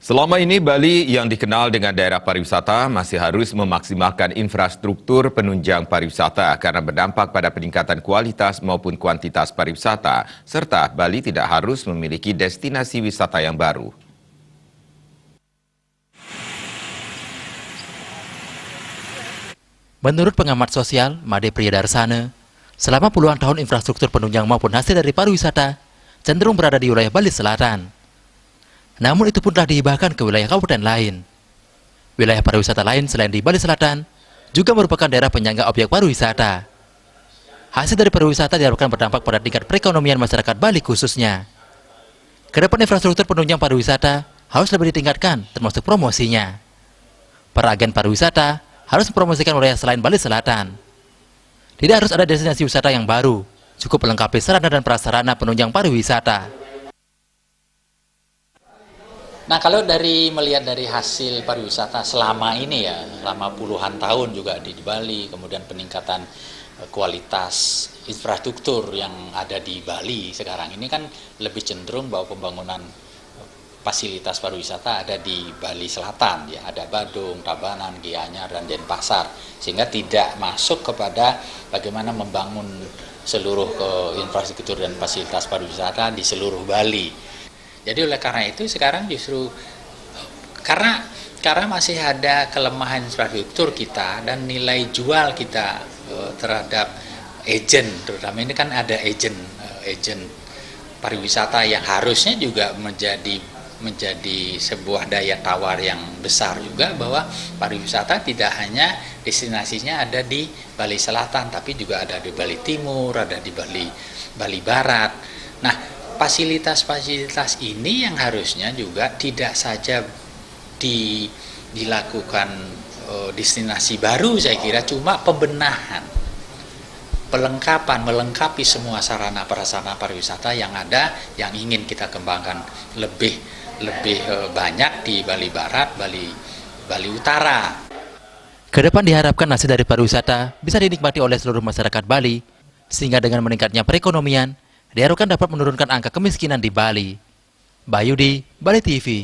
Selama ini Bali yang dikenal dengan daerah pariwisata masih harus memaksimalkan infrastruktur penunjang pariwisata karena berdampak pada peningkatan kualitas maupun kuantitas pariwisata, serta Bali tidak harus memiliki destinasi wisata yang baru. Menurut pengamat sosial, Made Priyadarsana, selama puluhan tahun infrastruktur penunjang maupun hasil dari pariwisata cenderung berada di wilayah Bali Selatan. Namun itu pun telah dihibahkan ke wilayah kabupaten lain. Wilayah pariwisata lain selain di Bali Selatan juga merupakan daerah penyangga objek pariwisata. Hasil dari pariwisata diharapkan berdampak pada tingkat perekonomian masyarakat Bali khususnya. Kedepan infrastruktur penunjang pariwisata harus lebih ditingkatkan, termasuk promosinya. Para agen pariwisata harus mempromosikan wilayah selain Bali Selatan. Tidak harus ada destinasi wisata yang baru, cukup melengkapi sarana dan prasarana penunjang pariwisata. Nah, kalau melihat dari hasil pariwisata selama ini ya, selama puluhan tahun juga di Bali, kemudian peningkatan kualitas infrastruktur yang ada di Bali sekarang ini kan lebih cenderung bahwa pembangunan fasilitas pariwisata ada di Bali Selatan, ya, ada Badung, Tabanan, Gianyar, dan Denpasar, sehingga tidak masuk kepada bagaimana membangun seluruh infrastruktur dan fasilitas pariwisata di seluruh Bali. Jadi oleh karena itu sekarang justru karena masih ada kelemahan infrastruktur kita dan nilai jual kita terhadap agen, terutama ini kan ada agen pariwisata yang harusnya juga menjadi sebuah daya tawar yang besar juga, bahwa pariwisata tidak hanya destinasinya ada di Bali Selatan, tapi juga ada di Bali Timur, ada di Bali Barat. Nah, fasilitas-fasilitas ini yang harusnya juga tidak saja dilakukan destinasi baru, saya kira cuma pembenahan, melengkapi semua sarana prasarana pariwisata yang ada, yang ingin kita kembangkan lebih banyak di Bali Barat, Bali Utara. Kedepan diharapkan hasil dari pariwisata bisa dinikmati oleh seluruh masyarakat Bali, sehingga dengan meningkatnya perekonomian, diharapkan dapat menurunkan angka kemiskinan di Bali. Bayudi, Bali TV.